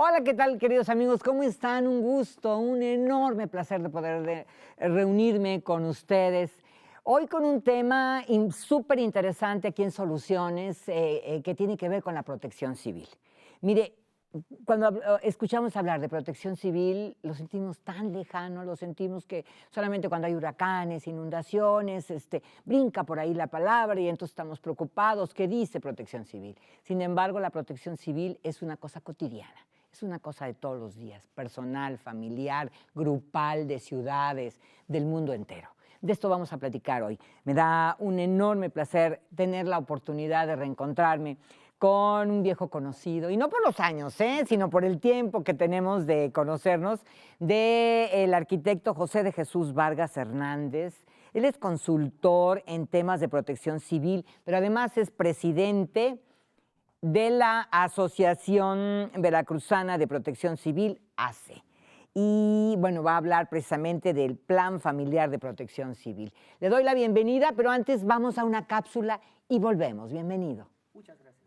Hola, ¿qué tal, queridos amigos? ¿Cómo están? Un gusto, un enorme placer de poder reunirme con ustedes. Hoy con un tema súper interesante aquí en Soluciones que tiene que ver con la protección civil. Mire, cuando escuchamos hablar de protección civil, lo sentimos tan lejano, lo sentimos que solamente cuando hay huracanes, inundaciones, brinca por ahí la palabra y entonces estamos preocupados. ¿Qué dice protección civil? Sin embargo, la protección civil es una cosa cotidiana. Es una cosa de todos los días, personal, familiar, grupal, de ciudades, del mundo entero. De esto vamos a platicar hoy. Me da un enorme placer tener la oportunidad de reencontrarme con un viejo conocido, y no por los años, sino por el tiempo que tenemos de conocernos, del arquitecto José de Jesús Vargas Hernández. Él es consultor en temas de protección civil, pero además es presidente de la Asociación Veracruzana de Protección Civil, ACE. Y bueno, va a hablar precisamente del Plan Familiar de Protección Civil. Le doy la bienvenida, pero antes vamos a una cápsula y volvemos. Bienvenido. Muchas gracias.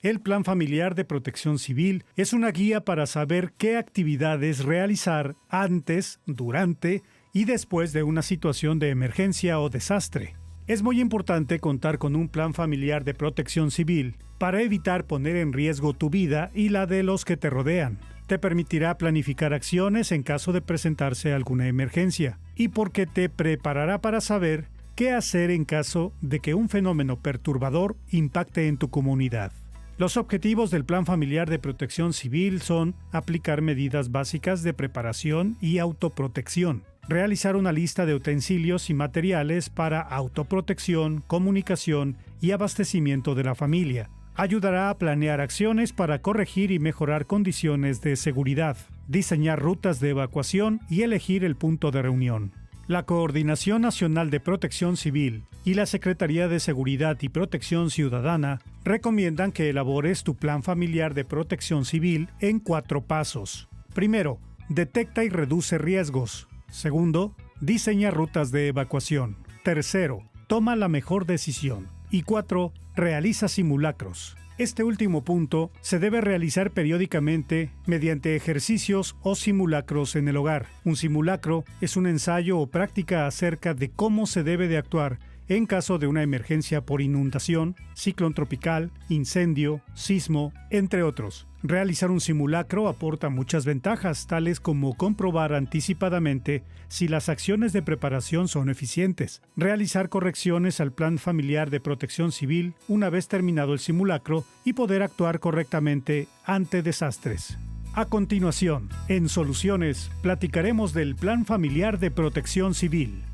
El Plan Familiar de Protección Civil es una guía para saber qué actividades realizar antes, durante y después de una situación de emergencia o desastre. Es muy importante contar con un plan familiar de protección civil para evitar poner en riesgo tu vida y la de los que te rodean. Te permitirá planificar acciones en caso de presentarse alguna emergencia y porque te preparará para saber qué hacer en caso de que un fenómeno perturbador impacte en tu comunidad. Los objetivos del Plan Familiar de Protección Civil son aplicar medidas básicas de preparación y autoprotección, realizar una lista de utensilios y materiales para autoprotección, comunicación y abastecimiento de la familia. Ayudará a planear acciones para corregir y mejorar condiciones de seguridad, diseñar rutas de evacuación y elegir el punto de reunión. La Coordinación Nacional de Protección Civil y la Secretaría de Seguridad y Protección Ciudadana recomiendan que elabores tu plan familiar de protección civil en 4 pasos. Primero, detecta y reduce riesgos. Segundo, diseña rutas de evacuación. Tercero, toma la mejor decisión. Y 4, realiza simulacros. Este último punto se debe realizar periódicamente mediante ejercicios o simulacros en el hogar. Un simulacro es un ensayo o práctica acerca de cómo se debe de actuar en caso de una emergencia por inundación, ciclón tropical, incendio, sismo, entre otros. Realizar un simulacro aporta muchas ventajas, tales como comprobar anticipadamente si las acciones de preparación son eficientes, realizar correcciones al plan familiar de protección civil una vez terminado el simulacro y poder actuar correctamente ante desastres. A continuación, en Soluciones, platicaremos del Plan Familiar de Protección Civil.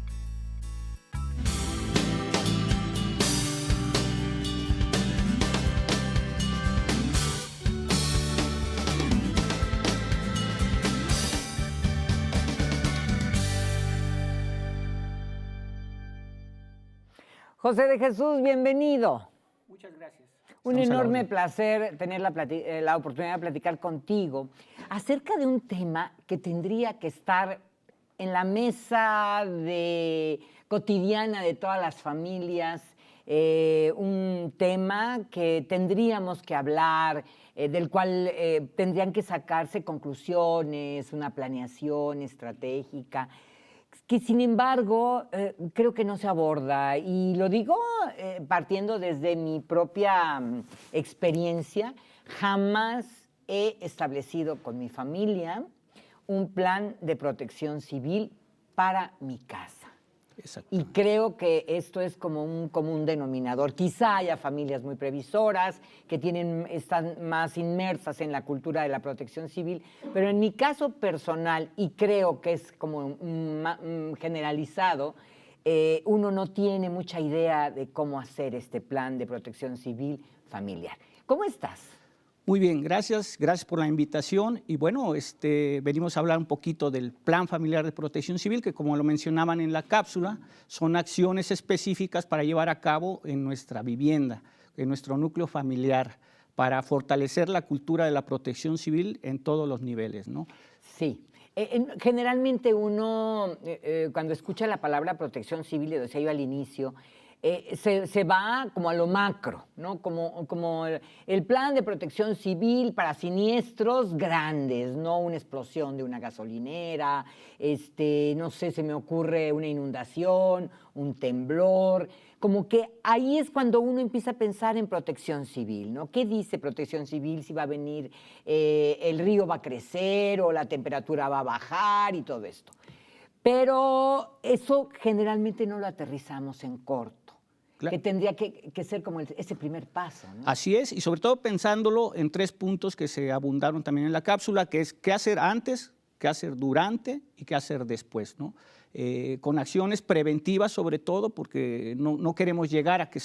José de Jesús, bienvenido. Muchas gracias. Un enorme placer tener la oportunidad de platicar contigo acerca de un tema que tendría que estar en la mesa cotidiana de todas las familias, un tema que tendríamos que hablar, del cual tendrían que sacarse conclusiones, una planeación estratégica, que sin embargo creo que no se aborda, y lo digo partiendo desde mi propia experiencia. Jamás he establecido con mi familia un plan de protección civil para mi casa. Y creo que esto es como un común denominador. Quizá haya familias muy previsoras que están más inmersas en la cultura de la protección civil, pero en mi caso personal, y creo que es como generalizado, uno no tiene mucha idea de cómo hacer este plan de protección civil familiar. ¿Cómo estás? Muy bien, gracias por la invitación. Y bueno, venimos a hablar un poquito del Plan Familiar de Protección Civil, que como lo mencionaban en la cápsula, son acciones específicas para llevar a cabo en nuestra vivienda, en nuestro núcleo familiar, para fortalecer la cultura de la protección civil en todos los niveles, ¿no? Sí. Generalmente uno, cuando escucha la palabra protección civil, le decía yo al inicio, se va como a lo macro, ¿no? Como el plan de protección civil para siniestros grandes, no una explosión de una gasolinera, no sé, se me ocurre una inundación, un temblor. Como que ahí es cuando uno empieza a pensar en protección civil, ¿no? ¿Qué dice protección civil? Si va a venir, el río va a crecer o la temperatura va a bajar y todo esto. Pero eso generalmente no lo aterrizamos en corto, Claro. que tendría que ser como ese primer paso, ¿no? Así es, y sobre todo pensándolo en 3 puntos que se abundaron también en la cápsula, que es qué hacer antes, qué hacer durante y qué hacer después, ¿no? Con acciones preventivas sobre todo, porque no queremos llegar a que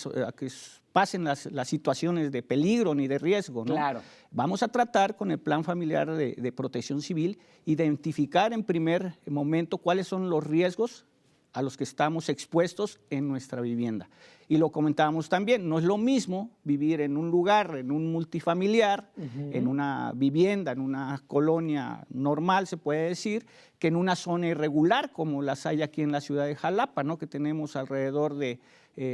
pasen las situaciones de peligro ni de riesgo, ¿no? Claro. Vamos a tratar con el Plan Familiar de Protección Civil, identificar en primer momento cuáles son los riesgos a los que estamos expuestos en nuestra vivienda. Y lo comentábamos también, no es lo mismo vivir en un lugar, en un multifamiliar, en una vivienda, en una colonia normal, se puede decir, que en una zona irregular, como las hay aquí en la ciudad de Jalapa, ¿no? Que tenemos alrededor de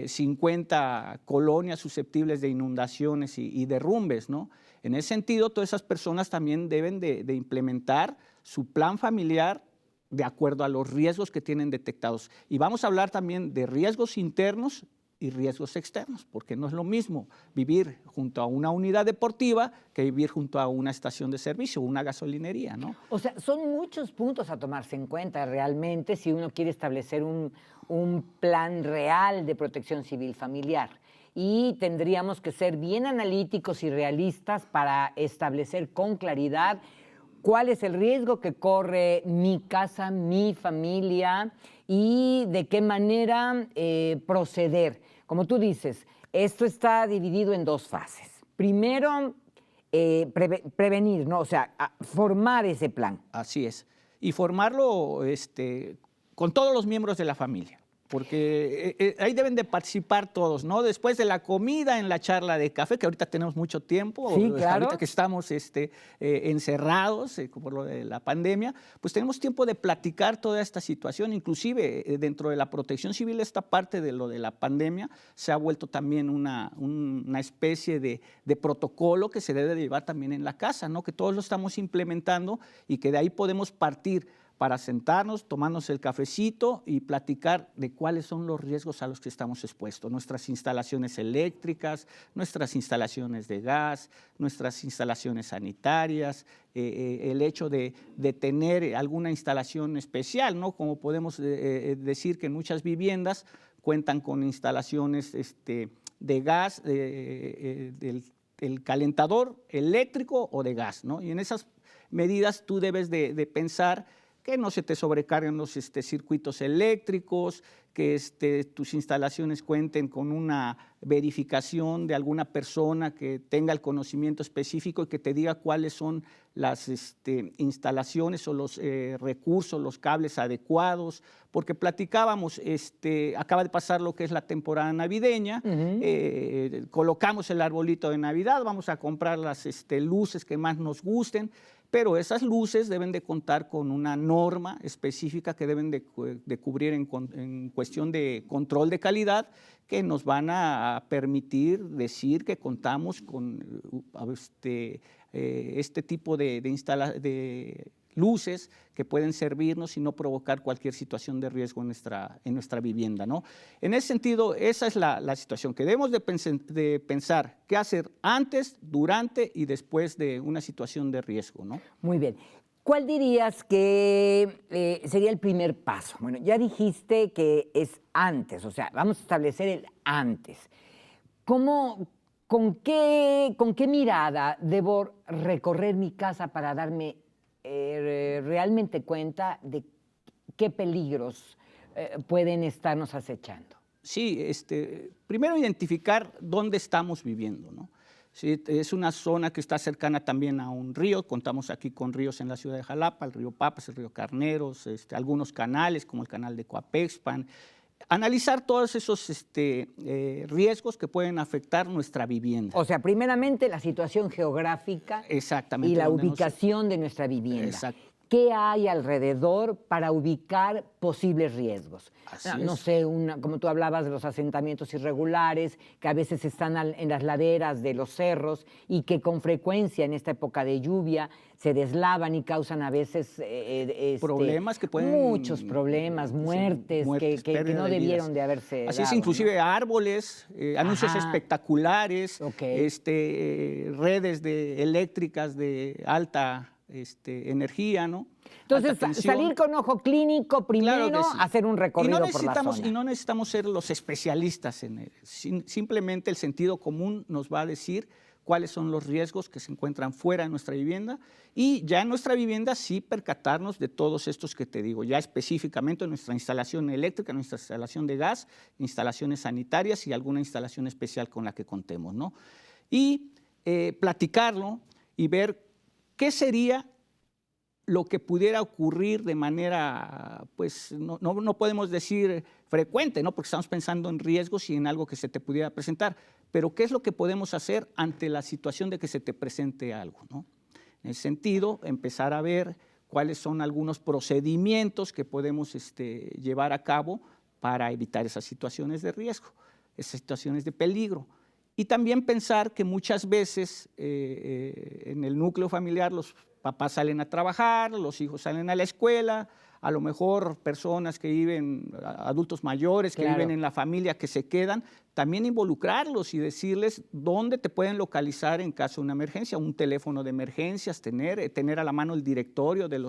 50 colonias susceptibles de inundaciones y derrumbes, ¿no? En ese sentido, todas esas personas también deben de implementar su plan familiar de acuerdo a los riesgos que tienen detectados. Y vamos a hablar también de riesgos internos y riesgos externos, porque no es lo mismo vivir junto a una unidad deportiva que vivir junto a una estación de servicio, una gasolinería, ¿no? O sea, son muchos puntos a tomarse en cuenta realmente si uno quiere establecer un plan real de protección civil familiar. Y tendríamos que ser bien analíticos y realistas para establecer con claridad cuál es el riesgo que corre mi casa, mi familia y de qué manera proceder. Como tú dices, esto está dividido en 2 fases. Primero, prevenir, ¿no? O sea, formar ese plan. Así es. Y formarlo con todos los miembros de la familia, porque ahí deben de participar todos, ¿no? Después de la comida, en la charla de café, que ahorita tenemos mucho tiempo, sí, claro. Ahorita que estamos encerrados por lo de la pandemia, pues tenemos tiempo de platicar toda esta situación, inclusive dentro de la protección civil, esta parte de lo de la pandemia se ha vuelto también una especie de protocolo que se debe de llevar también en la casa, ¿no? Que todos lo estamos implementando y que de ahí podemos partir para sentarnos, tomarnos el cafecito y platicar de cuáles son los riesgos a los que estamos expuestos. Nuestras instalaciones eléctricas, nuestras instalaciones de gas, nuestras instalaciones sanitarias, el hecho de tener alguna instalación especial, ¿no? Como podemos decir que en muchas viviendas cuentan con instalaciones de gas, el calentador eléctrico o de gas, ¿no? Y en esas medidas tú debes de pensar que no se te sobrecarguen los circuitos eléctricos, que tus instalaciones cuenten con una verificación de alguna persona que tenga el conocimiento específico y que te diga cuáles son las instalaciones o los recursos, los cables adecuados, porque platicábamos, acaba de pasar lo que es la temporada navideña, colocamos el arbolito de Navidad, vamos a comprar las luces que más nos gusten, pero esas luces deben de contar con una norma específica que deben de cubrir en cuestión de control de calidad, que nos van a permitir decir que contamos con este tipo de luces que pueden servirnos y no provocar cualquier situación de riesgo en nuestra vivienda, ¿no? En ese sentido, esa es la situación, que debemos de pensar qué hacer antes, durante y después de una situación de riesgo, ¿no? Muy bien. ¿Cuál dirías que sería el primer paso? Bueno, ya dijiste que es antes, o sea, vamos a establecer el antes. ¿Con qué mirada debo recorrer mi casa para darme realmente cuenta de qué peligros pueden estarnos acechando? Sí, primero identificar dónde estamos viviendo, ¿no? Sí, es una zona que está cercana también a un río, contamos aquí con ríos en la ciudad de Jalapa, el río Papas, el río Carneros, algunos canales como el canal de Coapexpan. Analizar todos esos riesgos que pueden afectar nuestra vivienda. O sea, primeramente la situación geográfica Exactamente, y la ubicación de nuestra vivienda. Exacto. qué hay alrededor para ubicar posibles riesgos. Así No es. sé, como tú hablabas de los asentamientos irregulares, que a veces están en las laderas de los cerros y que con frecuencia en esta época de lluvia se deslavan y causan a veces Problemas que pueden... muchos problemas, muertes, que pérdida no de debieron vidas. de haberse Así es, dado, inclusive ¿no? árboles, anuncios Ajá. espectaculares, Ok. redes eléctricas de alta energía, ¿no? Entonces, Alta tensión. salir con ojo clínico primero, Claro que sí. hacer un recorrido por la zona. Y no necesitamos ser los especialistas en él. Simplemente el sentido común nos va a decir cuáles son los riesgos que se encuentran fuera de nuestra vivienda y ya en nuestra vivienda sí percatarnos de todos estos que te digo, ya específicamente nuestra instalación eléctrica, nuestra instalación de gas, instalaciones sanitarias y alguna instalación especial con la que contemos, ¿no? Y platicarlo y ver qué sería lo que pudiera ocurrir de manera, pues no podemos decir frecuente, ¿no? Porque estamos pensando en riesgos y en algo que se te pudiera presentar, pero ¿qué es lo que podemos hacer ante la situación de que se te presente algo, ¿no? En ese sentido, empezar a ver cuáles son algunos procedimientos que podemos llevar a cabo para evitar esas situaciones de riesgo, esas situaciones de peligro. Y también pensar que muchas veces en el núcleo familiar los papás salen a trabajar, los hijos salen a la escuela, a lo mejor personas que viven, adultos mayores que Claro. viven en la familia que se quedan, también involucrarlos y decirles dónde te pueden localizar en caso de una emergencia, un teléfono de emergencias, tener a la mano el directorio de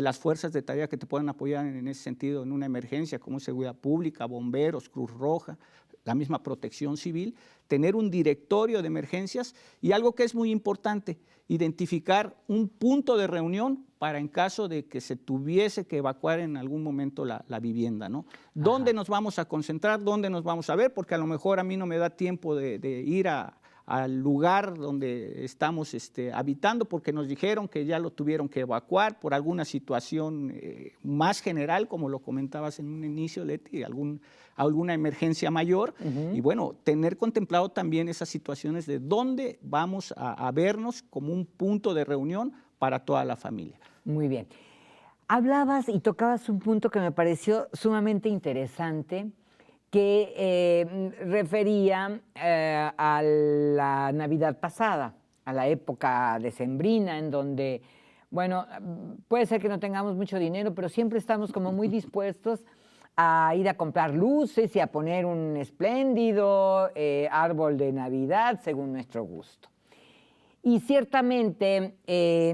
las fuerzas de tarea que te puedan apoyar en ese sentido en una emergencia, como Seguridad Pública, Bomberos, Cruz Roja, la misma Protección Civil, tener un directorio de emergencias y algo que es muy importante, identificar un punto de reunión para en caso de que se tuviese que evacuar en algún momento la vivienda, ¿no? ¿Dónde nos vamos a concentrar? ¿Dónde nos vamos a ver? Porque a lo mejor a mí no me da tiempo de ir al lugar donde estamos habitando porque nos dijeron que ya lo tuvieron que evacuar por alguna situación más general, como lo comentabas en un inicio, Leti, alguna emergencia mayor. Y bueno, tener contemplado también esas situaciones de dónde vamos a vernos como un punto de reunión para toda la familia. Muy bien. Hablabas y tocabas un punto que me pareció sumamente interesante, que refería a la Navidad pasada, a la época decembrina, en donde, bueno, puede ser que no tengamos mucho dinero, pero siempre estamos como muy dispuestos a ir a comprar luces y a poner un espléndido árbol de Navidad según nuestro gusto. Y ciertamente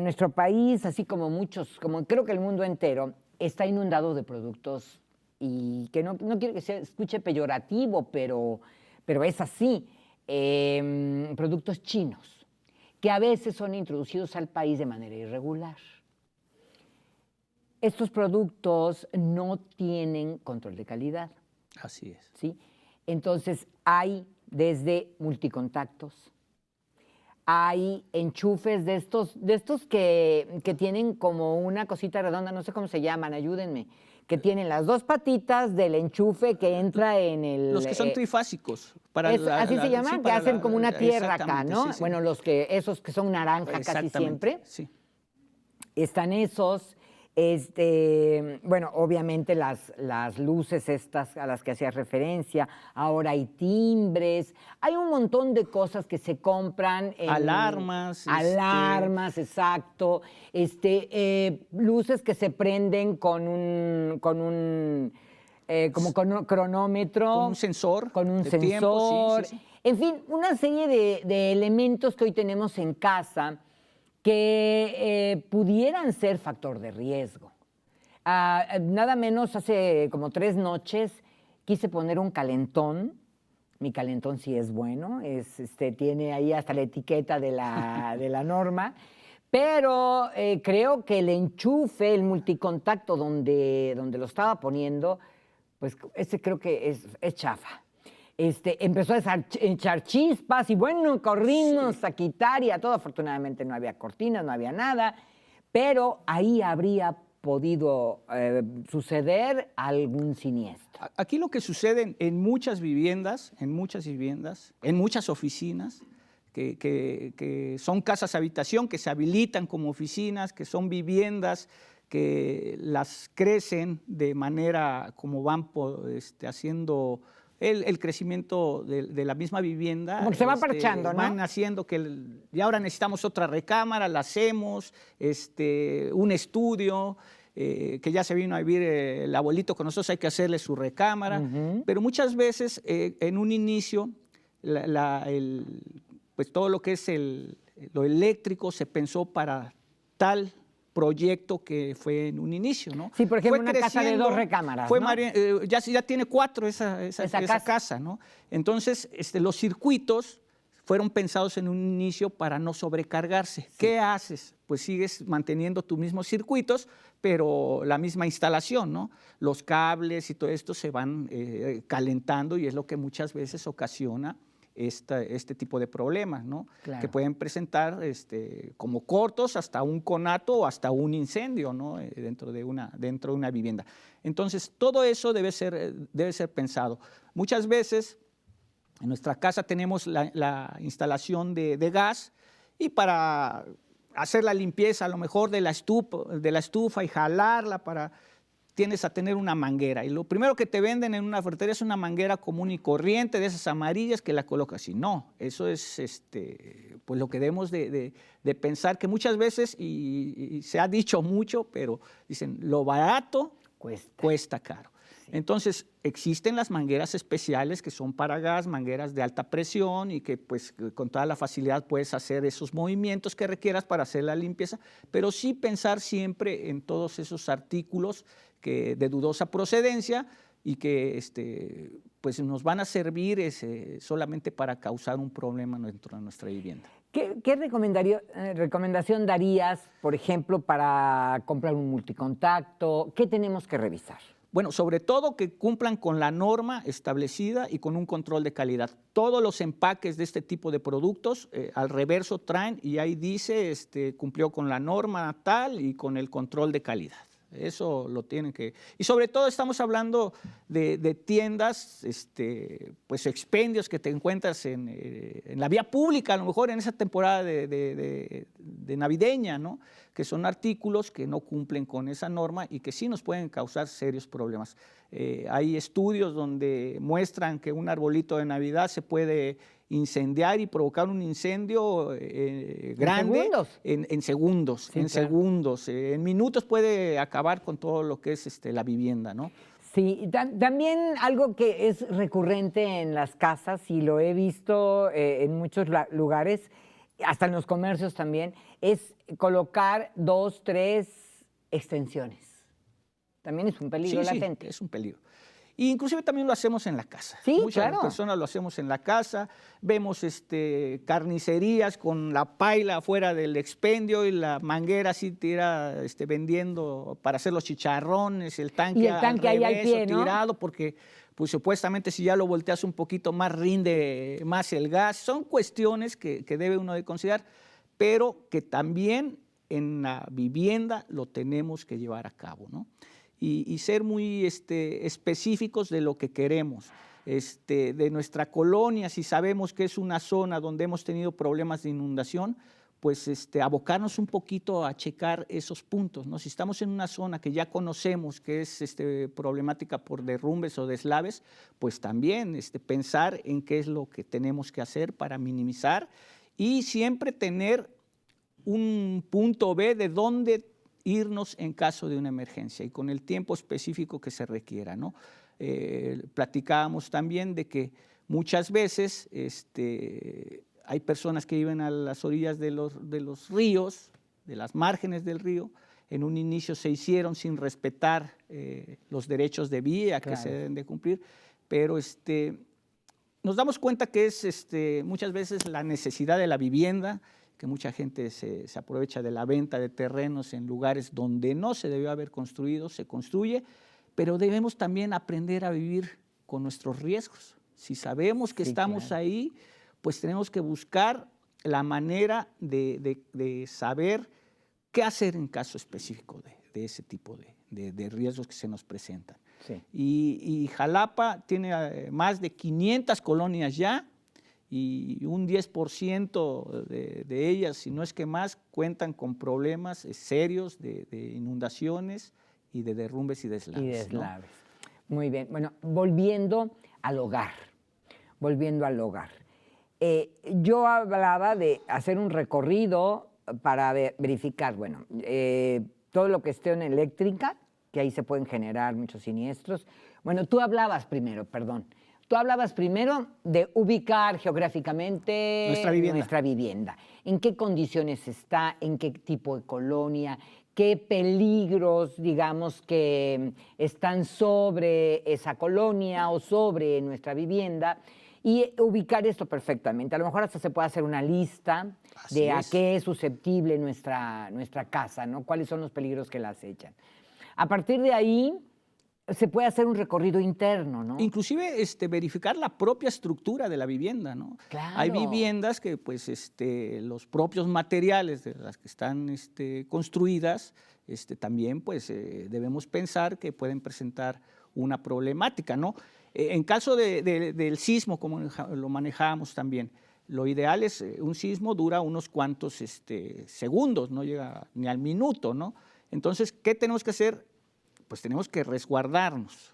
nuestro país, así como muchos, como creo que el mundo entero, está inundado de productos y que no quiero que se escuche peyorativo, pero es así, productos chinos, que a veces son introducidos al país de manera irregular. Estos productos no tienen control de calidad. Así es. ¿Sí? Entonces hay desde multicontactos, hay enchufes de estos que tienen como una cosita redonda, no sé cómo se llaman, ayúdenme, que tienen las dos patitas del enchufe que entra en el... Los que son trifásicos. ¿Así se llaman? Sí, que hacen como una tierra acá, exactamente, ¿no? sí, sí. Bueno, esos que son naranja casi Exactamente, siempre. sí. Están esos, bueno, obviamente las luces estas a las que hacías referencia, ahora hay timbres, hay un montón de cosas que se compran. Alarmas. Alarmas, exacto. Luces que se prenden con un cronómetro. Con un sensor. Con un de sensor. tiempo, sí. En fin, una serie de elementos que hoy tenemos en casa que pudieran ser factor de riesgo. Nada menos hace como 3 noches quise poner un calentón. Mi calentón sí es bueno, tiene ahí hasta la etiqueta de la norma, pero creo que el enchufe, el multicontacto donde lo estaba poniendo, pues creo que es chafa. Empezó a echar chispas y bueno, corrimos a quitar y a todo. Afortunadamente no había cortinas, no había nada, pero ahí habría podido suceder algún siniestro. Aquí lo que sucede en muchas viviendas, en muchas oficinas, que son casas habitación, que se habilitan como oficinas, que son viviendas, que las crecen de manera como van haciendo el crecimiento de la misma vivienda. Como que se va parchando, ¿no? Van haciendo y ahora necesitamos otra recámara, la hacemos, un estudio, que ya se vino a vivir el abuelito con nosotros, hay que hacerle su recámara. Pero muchas veces en un inicio, pues todo lo que es lo eléctrico se pensó para tal proyecto que fue en un inicio, ¿no? Sí, por ejemplo, una casa de 2 recámaras, ¿no? Ya tiene 4 esa casa, ¿no? Entonces, los circuitos fueron pensados en un inicio para no sobrecargarse. Sí. ¿Qué haces? Pues sigues manteniendo tus mismos circuitos, pero la misma instalación, ¿no? Los cables y todo esto se van calentando y es lo que muchas veces ocasiona este tipo de problemas, ¿no? Claro. Que pueden presentar como cortos hasta un conato o hasta un incendio, ¿no? dentro de una vivienda. Entonces, todo eso debe ser pensado. Muchas veces en nuestra casa tenemos la instalación de gas y para hacer la limpieza a lo mejor de la estufa y jalarla tienes a tener una manguera. Y lo primero que te venden en una ferretería es una manguera común y corriente, de esas amarillas que la colocas. Y no, eso es pues lo que debemos de pensar, que muchas veces, y se ha dicho mucho, pero dicen, lo barato cuesta caro. Sí. Entonces, existen las mangueras especiales que son para gas, mangueras de alta presión y que pues con toda la facilidad puedes hacer esos movimientos que requieras para hacer la limpieza, pero sí pensar siempre en todos esos artículos de dudosa procedencia y que pues nos van a servir solamente para causar un problema dentro de nuestra vivienda. ¿Qué recomendación darías, por ejemplo, para comprar un multicontacto? ¿Qué tenemos que revisar? Bueno, sobre todo que cumplan con la norma establecida y con un control de calidad. Todos los empaques de este tipo de productos al reverso traen y ahí dice cumplió con la norma tal y con el control de calidad. Eso lo tienen que... Y sobre todo estamos hablando de tiendas, pues expendios que te encuentras en la vía pública, a lo mejor en esa temporada de navideña, ¿no? Que son artículos que no cumplen con esa norma y que sí nos pueden causar serios problemas. Hay estudios donde muestran que un arbolito de Navidad se puede incendiar y provocar un incendio grande en segundos. Sí, segundos. En minutos puede acabar con todo lo que es la vivienda, ¿no? Sí, también algo que es recurrente en las casas y lo he visto en muchos lugares, hasta en los comercios también, es colocar 2, 3 extensiones. También es un peligro latente. Sí, es un peligro. E inclusive también lo hacemos en la casa. Sí, Muchas claro. personas lo hacemos en la casa, vemos carnicerías con la paila afuera del expendio y la manguera así tira vendiendo para hacer los chicharrones, el tanque ahí al pie, ¿no? tirado, porque pues supuestamente si ya lo volteas un poquito más rinde más el gas. Son cuestiones que debe uno de considerar, pero que también en la vivienda lo tenemos que llevar a cabo, ¿no? Y ser muy específicos de lo que queremos, de nuestra colonia, si sabemos que es una zona donde hemos tenido problemas de inundación, pues abocarnos un poquito a checar esos puntos, ¿no? Si estamos en una zona que ya conocemos que es problemática por derrumbes o deslaves, pues también pensar en qué es lo que tenemos que hacer para minimizar y siempre tener un punto B de dónde irnos en caso de una emergencia y con el tiempo específico que se requiera, ¿no? Platicábamos también de que muchas veces hay personas que viven a las orillas de los ríos, de las márgenes del río. En un inicio se hicieron sin respetar los derechos de vía que se deben de cumplir, pero nos damos cuenta que es muchas veces la necesidad de la vivienda, que mucha gente se aprovecha de la venta de terrenos en lugares donde no se debió haber construido, se construye, pero debemos también aprender a vivir con nuestros riesgos. Si sabemos que estamos ahí, pues tenemos que buscar la manera de saber qué hacer en caso específico de ese tipo de riesgos que se nos presentan. Sí. Y Jalapa tiene más de 500 colonias ya, y un 10% de ellas, si no es que más, cuentan con problemas serios de inundaciones y de derrumbes y deslaves. Y deslaves. Muy bien. Bueno, volviendo al hogar. Yo hablaba de hacer un recorrido para verificar, bueno, todo lo que esté en eléctrica, que ahí se pueden generar muchos siniestros. Bueno, tú hablabas primero de ubicar geográficamente nuestra vivienda. ¿En qué condiciones está? ¿En qué tipo de colonia? ¿Qué peligros, digamos, que están sobre esa colonia o sobre nuestra vivienda? Y ubicar esto perfectamente. A lo mejor hasta se puede hacer una lista de a qué es susceptible nuestra casa, ¿no? ¿Cuáles son los peligros que la acechan? A partir de ahí se puede hacer un recorrido interno, ¿no? Inclusive verificar la propia estructura de la vivienda, ¿no? Claro. Hay viviendas que pues los propios materiales de las que están construidas también pues debemos pensar que pueden presentar una problemática, ¿no? En caso del sismo, como lo manejamos también, lo ideal es un sismo dura unos cuantos segundos, no llega ni al minuto, ¿no? Entonces, ¿qué tenemos que hacer? Pues tenemos que resguardarnos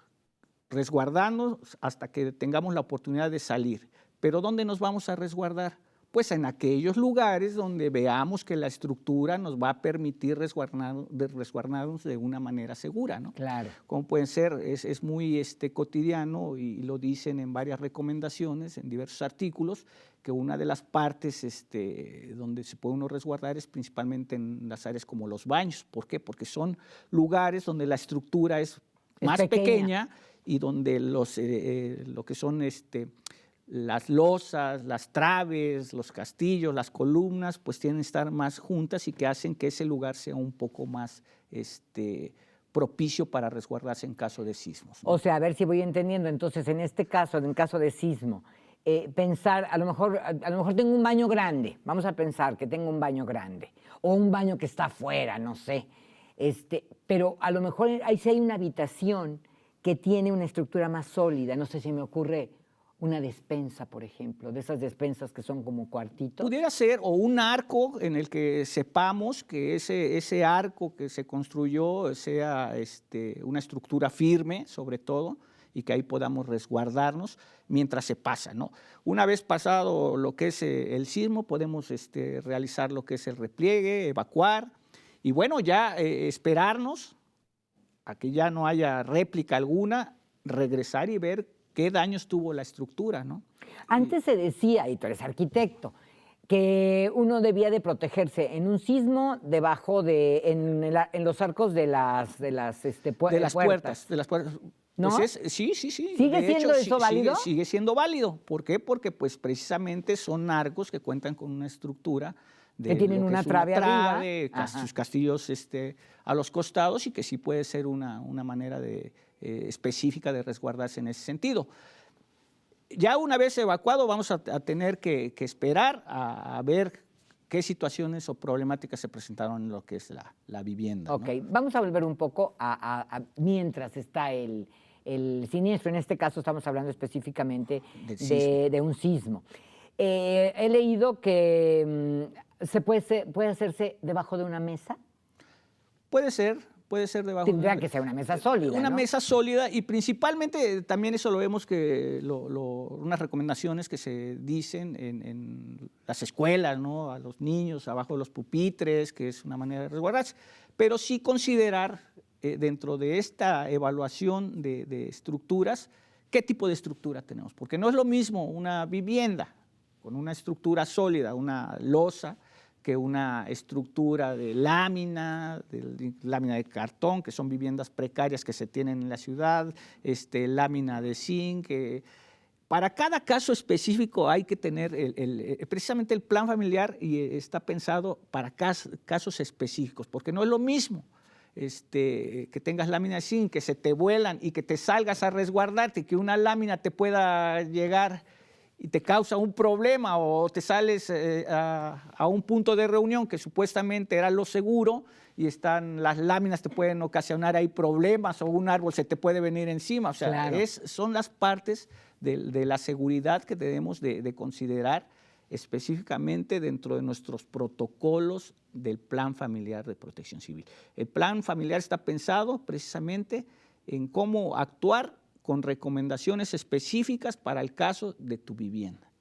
hasta que tengamos la oportunidad de salir. ¿Pero dónde nos vamos a resguardar? Pues en aquellos lugares donde veamos que la estructura nos va a permitir resguardarnos de una manera segura, ¿no? Claro. Como pueden ser, es muy cotidiano y lo dicen en varias recomendaciones, en diversos artículos, que una de las partes donde se puede uno resguardar es principalmente en las áreas como los baños. ¿Por qué? Porque son lugares donde la estructura es más pequeña y donde lo que son las losas, las traves, los castillos, las columnas, pues tienen que estar más juntas y que hacen que ese lugar sea un poco más propicio para resguardarse en caso de sismos, ¿no? O sea, a ver si voy entendiendo. Entonces, en este caso, en caso de sismo, pensar, a lo mejor tengo un baño grande, vamos a pensar que tengo un baño grande, o un baño que está afuera, no sé, pero a lo mejor ahí sí hay una habitación que tiene una estructura más sólida, no sé si me ocurre una despensa, por ejemplo, de esas despensas que son como cuartitos. Pudiera ser, o un arco en el que sepamos que ese arco que se construyó sea una estructura firme, sobre todo, y que ahí podamos resguardarnos mientras se pasa, ¿no? Una vez pasado lo que es el sismo, podemos realizar lo que es el repliegue, evacuar, y bueno, ya esperarnos a que ya no haya réplica alguna, regresar y ver qué daños tuvo la estructura, ¿no? Antes se decía, y tú eres arquitecto, que uno debía de protegerse en un sismo debajo en los arcos de las puertas. De las puertas. ¿No? Pues sí. ¿Sigue siendo eso válido? Sigue siendo válido. ¿Por qué? Porque pues precisamente son arcos que cuentan con una estructura que tienen una trave arriba, sus castillos a los costados, y que sí puede ser una manera específica de resguardarse en ese sentido. Ya una vez evacuado vamos a tener que esperar a ver qué situaciones o problemáticas se presentaron en lo que es la vivienda. Ok, ¿no? vamos a volver un poco a mientras está el siniestro. En este caso estamos hablando específicamente de un sismo. He leído que puede hacerse debajo de una mesa. Puede ser debajo. Tendría que ser una mesa sólida, Una ¿no? mesa sólida, y principalmente también eso lo vemos que unas recomendaciones que se dicen en las escuelas, ¿no? A los niños abajo de los pupitres, que es una manera de resguardarse, pero sí considerar dentro de esta evaluación de estructuras, qué tipo de estructura tenemos, porque no es lo mismo una vivienda con una estructura sólida, una losa, que una estructura de lámina de cartón, que son viviendas precarias que se tienen en la ciudad, lámina de zinc. Para cada caso específico hay que tener precisamente el plan familiar, y está pensado para casos específicos, porque no es lo mismo que tengas lámina de zinc, que se te vuelan y que te salgas a resguardarte, que una lámina te pueda llegar y te causa un problema, o te sales a un punto de reunión que supuestamente era lo seguro y las láminas te pueden ocasionar ahí problemas, o un árbol se te puede venir encima. O sea, claro, son las partes de la seguridad que debemos de considerar específicamente dentro de nuestros protocolos del Plan Familiar de Protección Civil. El Plan Familiar está pensado precisamente en cómo actuar con recomendaciones específicas para el caso de tu vivienda.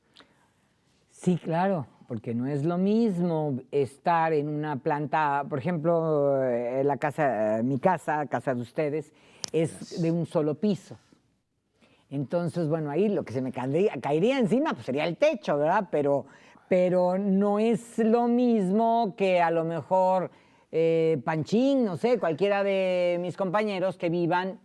Sí, claro, porque no es lo mismo estar en una planta, por ejemplo, mi casa de ustedes, es de un solo piso. Entonces, bueno, ahí lo que se me caería encima pues sería el techo, ¿verdad? Pero no es lo mismo que a lo mejor Panchín, no sé, cualquiera de mis compañeros que vivan,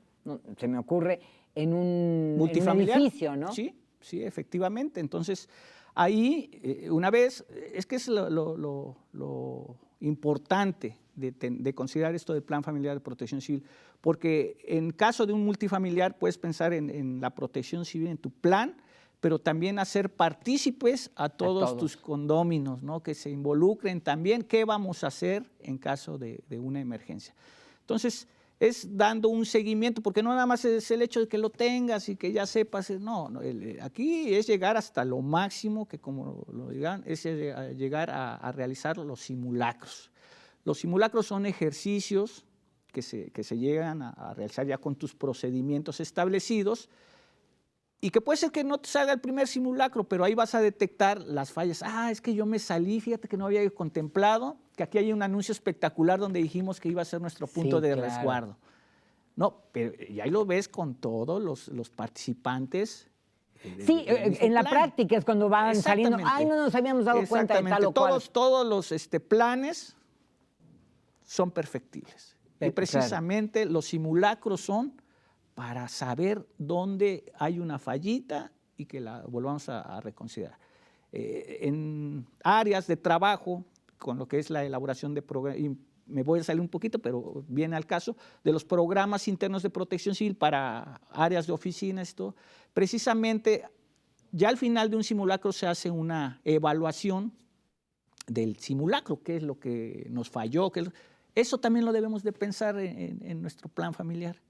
se me ocurre, en un edificio, ¿no? Sí, sí, efectivamente. Entonces, ahí, una vez, es que es lo importante de considerar esto del Plan Familiar de Protección Civil, porque en caso de un multifamiliar puedes pensar en la protección civil, en tu plan, pero también hacer partícipes a todos tus condóminos, ¿no? Que se involucren también qué vamos a hacer en caso de una emergencia. Entonces, es dando un seguimiento, porque no nada más es el hecho de que lo tengas y que ya sepas, no, aquí es llegar hasta lo máximo, que como lo digan, es llegar a realizar los simulacros. Los simulacros son ejercicios que se llegan a realizar ya con tus procedimientos establecidos y que puede ser que no te salga el primer simulacro, pero ahí vas a detectar las fallas. Es que yo me salí, fíjate que no había contemplado que aquí hay un anuncio espectacular donde dijimos que iba a ser nuestro punto de resguardo. No, pero y ahí lo ves con todos los participantes. Sí, en la práctica es cuando van saliendo, no nos habíamos dado cuenta de tal o cual. Todos los planes son perfectibles. Y precisamente los simulacros son para saber dónde hay una fallita y que la volvamos a reconsiderar. En áreas de trabajo, con lo que es la elaboración de programas, y me voy a salir un poquito, pero viene al caso, de los programas internos de protección civil para áreas de oficina, esto, precisamente ya al final de un simulacro se hace una evaluación del simulacro, qué es lo que nos falló, eso también lo debemos de pensar en nuestro plan familiar.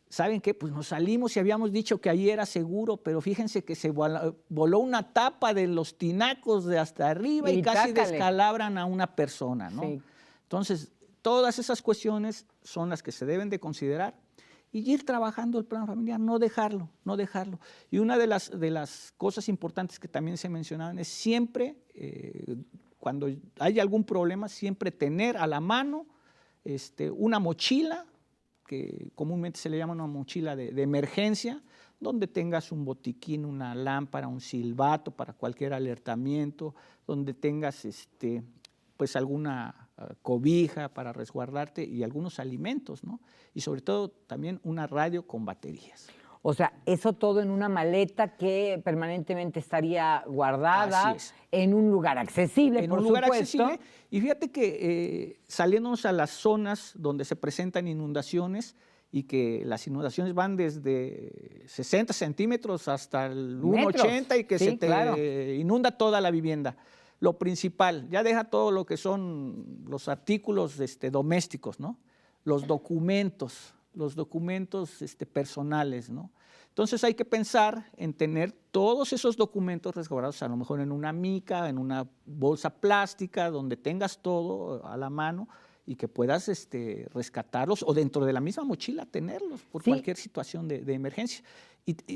¿Saben qué? Pues nos salimos y habíamos dicho que ahí era seguro, pero fíjense que se voló una tapa de los tinacos de hasta arriba y casi descalabran a una persona, ¿no? Sí. Entonces, todas esas cuestiones son las que se deben de considerar y ir trabajando el plan familiar, no dejarlo. Y una de las cosas importantes que también se mencionaban es siempre, cuando hay algún problema, siempre tener a la mano una mochila, que comúnmente se le llama una mochila de emergencia, donde tengas un botiquín, una lámpara, un silbato para cualquier alertamiento, donde tengas pues alguna cobija para resguardarte y algunos alimentos, ¿no? Y sobre todo también una radio con baterías. O sea, eso todo en una maleta que permanentemente estaría guardada en un lugar accesible, por supuesto. Y fíjate que saliéndonos a las zonas donde se presentan inundaciones y que las inundaciones van desde 60 centímetros hasta el 1,80 y que se te inunda toda la vivienda. Lo principal, ya deja todo lo que son los artículos domésticos, ¿no? Los documentos personales, ¿no? Entonces hay que pensar en tener todos esos documentos resguardados, a lo mejor en una mica, en una bolsa plástica, donde tengas todo a la mano y que puedas rescatarlos o dentro de la misma mochila tenerlos por cualquier situación de emergencia.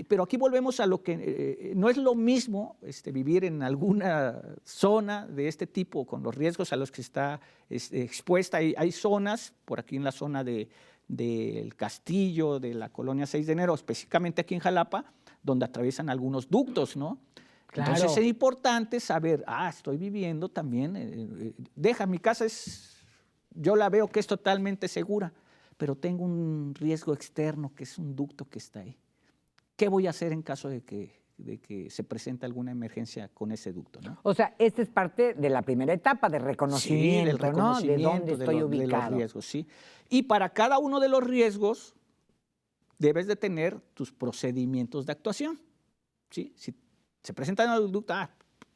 Pero aquí volvemos a lo que no es lo mismo vivir en alguna zona de este tipo con los riesgos a los que está expuesta. Hay zonas, por aquí en la zona del Castillo, de la colonia 6 de enero, específicamente aquí en Jalapa, donde atraviesan algunos ductos, ¿no? Claro. Entonces es importante saber, estoy viviendo también, mi casa yo la veo que es totalmente segura, pero tengo un riesgo externo que es un ducto que está ahí. ¿Qué voy a hacer en caso de que se presente alguna emergencia con ese ducto, ¿no? O sea, esta es parte de la primera etapa de reconocimiento, del reconocimiento, ¿no? De dónde estoy ubicado. De los riesgos, sí. Y para cada uno de los riesgos debes de tener tus procedimientos de actuación, ¿sí? Si se presenta un ducto,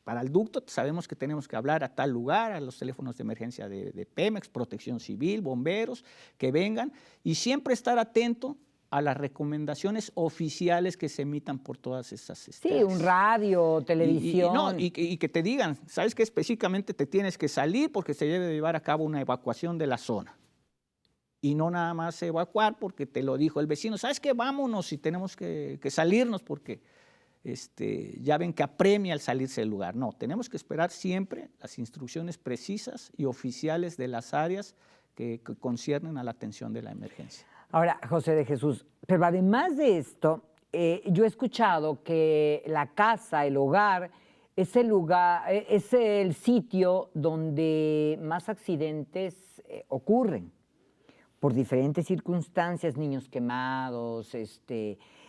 para el ducto sabemos que tenemos que hablar a tal lugar, a los teléfonos de emergencia de Pemex, Protección Civil, bomberos, que vengan y siempre estar atento a las recomendaciones oficiales que se emitan por todas esas Sí, un radio, televisión. Y que te digan, ¿sabes qué? Específicamente te tienes que salir porque se debe llevar a cabo una evacuación de la zona. Y no nada más evacuar porque te lo dijo el vecino, ¿sabes qué? Vámonos y tenemos que salirnos porque ya ven que apremia al salirse del lugar. No, tenemos que esperar siempre las instrucciones precisas y oficiales de las áreas que conciernen a la atención de la emergencia. Ahora, José de Jesús, pero además de esto, yo he escuchado que la casa, el hogar, es el lugar, es el sitio donde más accidentes ocurren por diferentes circunstancias, niños quemados.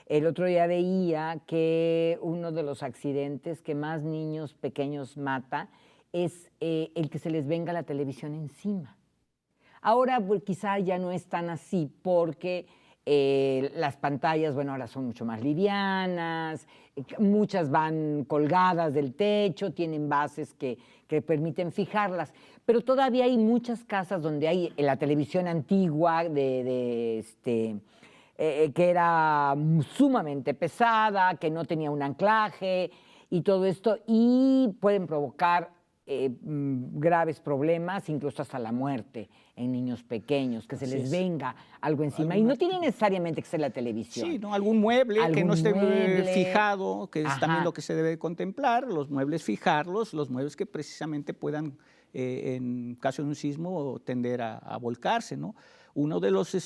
El otro día veía que uno de los accidentes que más niños pequeños mata es el que se les venga la televisión encima. Ahora pues, quizá ya no es tan así porque las pantallas, bueno, ahora son mucho más livianas, muchas van colgadas del techo, tienen bases que permiten fijarlas, pero todavía hay muchas casas donde hay la televisión antigua que era sumamente pesada, que no tenía un anclaje y todo esto, y pueden provocar graves problemas, incluso hasta la muerte en niños pequeños, que se les venga algo encima. Y no tiene necesariamente que ser la televisión. Sí, ¿no? Algún mueble que no esté fijado, que es también lo que se debe contemplar, los muebles fijarlos, los muebles que precisamente puedan, en caso de un sismo, tender a volcarse, ¿no? Uno de los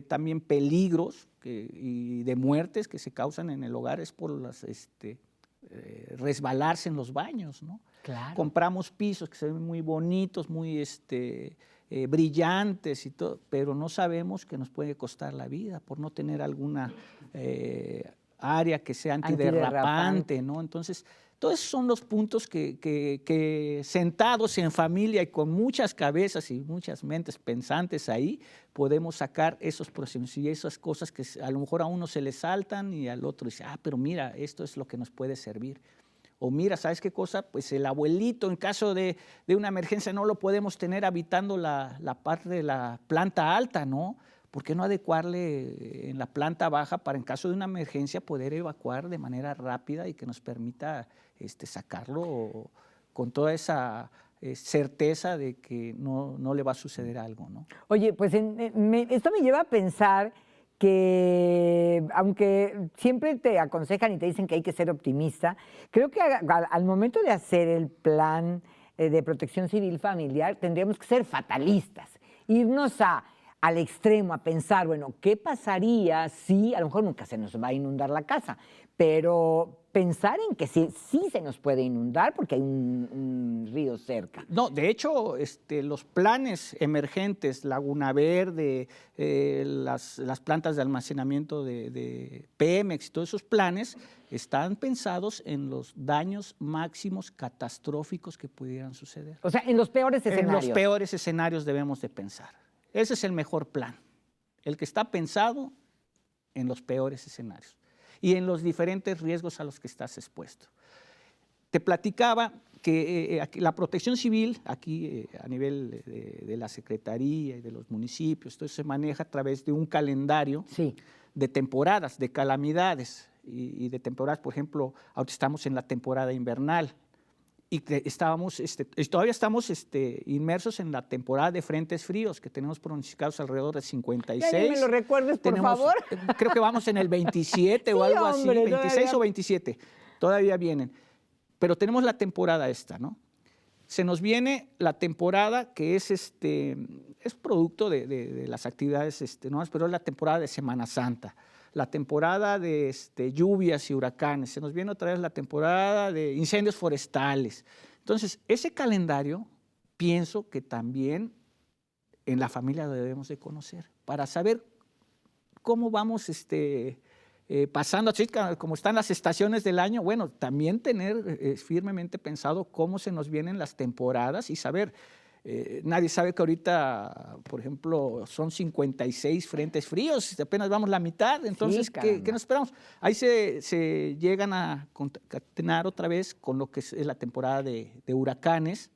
también peligros y de muertes que se causan en el hogar es por las resbalarse en los baños, ¿no? Claro. Compramos pisos que se ven muy bonitos, muy brillantes y todo, pero no sabemos que nos puede costar la vida por no tener alguna área que sea antiderrapante, ¿no? Entonces, todos esos son los puntos que sentados en familia y con muchas cabezas y muchas mentes pensantes ahí, podemos sacar esos procesos y esas cosas que a lo mejor a uno se le saltan y al otro dice, pero mira, esto es lo que nos puede servir. O mira, ¿sabes qué cosa? Pues el abuelito, en caso de una emergencia, no lo podemos tener habitando la parte de la planta alta, ¿no? ¿Por qué no adecuarle en la planta baja para, en caso de una emergencia, poder evacuar de manera rápida y que nos permita sacarlo con toda esa certeza de que no le va a suceder algo, ¿no? Oye, pues esto me lleva a pensar que aunque siempre te aconsejan y te dicen que hay que ser optimista, creo que al momento de hacer el plan de protección civil familiar tendríamos que ser fatalistas, irnos al extremo a pensar, bueno, ¿qué pasaría si a lo mejor nunca se nos va a inundar la casa? Pero pensar en que sí se nos puede inundar porque hay un río cerca. No, de hecho, los planes emergentes, Laguna Verde, las plantas de almacenamiento de Pemex y todos esos planes están pensados en los daños máximos catastróficos que pudieran suceder. O sea, en los peores escenarios. En los peores escenarios debemos de pensar. Ese es el mejor plan, el que está pensado en los peores escenarios y en los diferentes riesgos a los que estás expuesto. Te platicaba que la protección civil, aquí a nivel de la Secretaría y de los municipios, esto se maneja a través de un calendario de temporadas, de calamidades y de temporadas. Por ejemplo, ahora estamos en la temporada invernal y todavía estamos inmersos en la temporada de frentes fríos, que tenemos pronosticados alrededor de 56. Ya me lo recuerdes, por favor. Creo que vamos en el 27 o algo así, 26 o 27, todavía vienen. Pero tenemos la temporada esta, ¿no? Se nos viene la temporada que es producto de las actividades nuevas, pero es la temporada de Semana Santa, la temporada de lluvias y huracanes, se nos viene otra vez la temporada de incendios forestales. Entonces, ese calendario pienso que también en la familia lo debemos de conocer para saber cómo vamos pasando, así como están las estaciones del año. Bueno, también tener firmemente pensado cómo se nos vienen las temporadas y saber. Nadie sabe que ahorita, por ejemplo, son 56 frentes fríos, apenas vamos la mitad, entonces, sí, ¿qué nos esperamos? Ahí se llegan a concatenar otra vez con lo que es la temporada de huracanes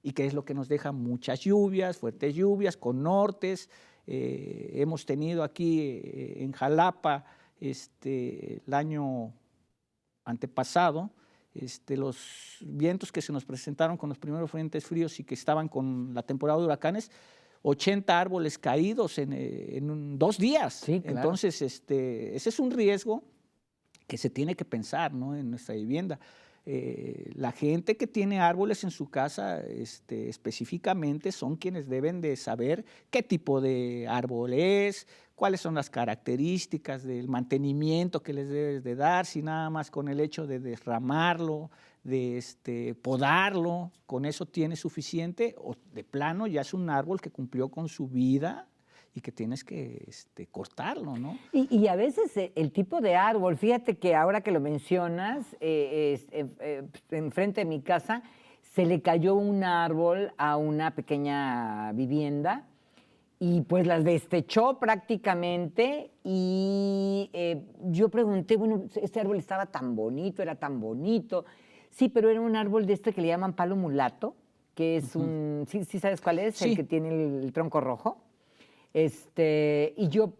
y que es lo que nos deja muchas lluvias, fuertes lluvias, con nortes. Hemos tenido aquí en Jalapa el año antepasado, los vientos que se nos presentaron con los primeros frentes fríos y que estaban con la temporada de huracanes, 80 árboles caídos en 2 días. Sí, claro. Entonces, ese es un riesgo que se tiene que pensar, ¿no?, en nuestra vivienda. La gente que tiene árboles en su casa específicamente son quienes deben de saber qué tipo de árbol es, cuáles son las características del mantenimiento que les debes de dar, si nada más con el hecho de derramarlo, de podarlo, con eso tiene suficiente, o de plano ya es un árbol que cumplió con su vida y que tienes que cortarlo, ¿no? Y a veces el tipo de árbol, fíjate que ahora que lo mencionas, enfrente de mi casa se le cayó un árbol a una pequeña vivienda y pues las destechó prácticamente y yo pregunté, bueno, este árbol estaba tan bonito, era tan bonito. Sí, pero era un árbol de que le llaman palo mulato, que es un, ¿sí sabes cuál es? Sí. El que tiene el tronco rojo. Y yo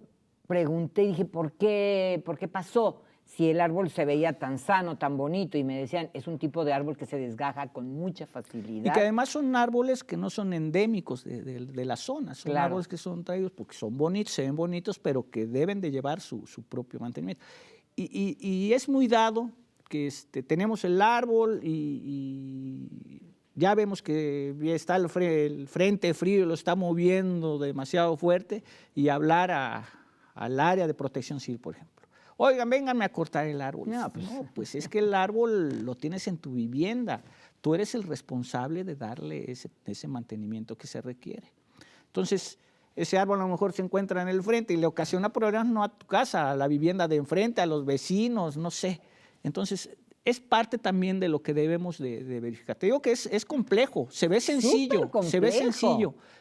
pregunté, dije, ¿por qué pasó? Si el árbol se veía tan sano, tan bonito, y me decían, es un tipo de árbol que se desgaja con mucha facilidad. Y que además son árboles que no son endémicos de la zona, son Claro. árboles que son traídos porque son bonitos, se ven bonitos, pero que deben de llevar su propio mantenimiento. Y es muy dado que tenemos el árbol y ya vemos que está el frente frío, lo está moviendo demasiado fuerte, y hablar al área de protección civil, por ejemplo. Oigan, vénganme a cortar el árbol. No, pues es que el árbol lo tienes en tu vivienda. Tú eres el responsable de darle ese mantenimiento que se requiere. Entonces, ese árbol a lo mejor se encuentra en el frente y le ocasiona problemas no a tu casa, a la vivienda de enfrente, a los vecinos, no sé. Entonces, es parte también de lo que debemos de verificar. Te digo que es complejo, se ve sencillo,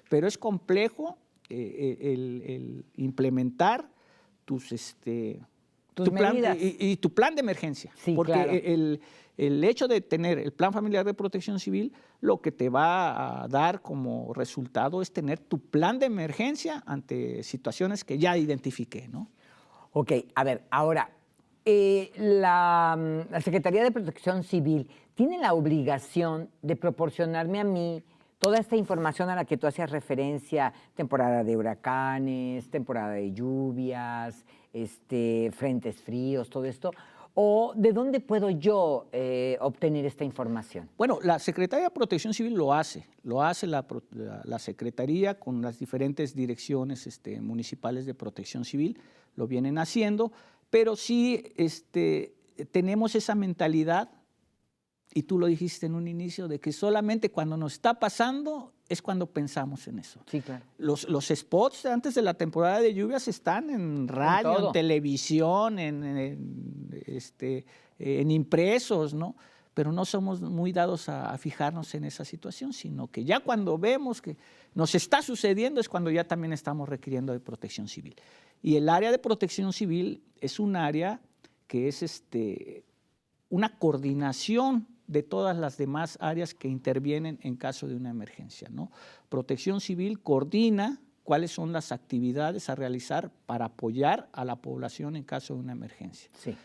pero es complejo el implementar tus medidas. y tu plan de emergencia. Sí, porque claro. el hecho de tener el Plan Familiar de Protección Civil, lo que te va a dar como resultado es tener tu plan de emergencia ante situaciones que ya identifiqué, ¿no? Ok, a ver, ahora, la Secretaría de Protección Civil tiene la obligación de proporcionarme a mí toda esta información a la que tú hacías referencia, temporada de huracanes, temporada de lluvias, frentes fríos, todo esto, o ¿de dónde puedo yo obtener esta información? Bueno, la Secretaría de Protección Civil lo hace la Secretaría con las diferentes direcciones municipales de Protección Civil, lo vienen haciendo, pero sí tenemos esa mentalidad, y tú lo dijiste en un inicio, de que solamente cuando nos está pasando es cuando pensamos en eso. Sí, claro. Los spots antes de la temporada de lluvias están en radio, en televisión, en impresos, ¿no? Pero no somos muy dados a fijarnos en esa situación, sino que ya cuando vemos que nos está sucediendo es cuando ya también estamos requiriendo de protección civil. Y el área de protección civil es un área que es una coordinación de todas las demás áreas que intervienen en caso de una emergencia, ¿no? Protección Civil coordina cuáles son las actividades a realizar para apoyar a la población en caso de una emergencia. Sí.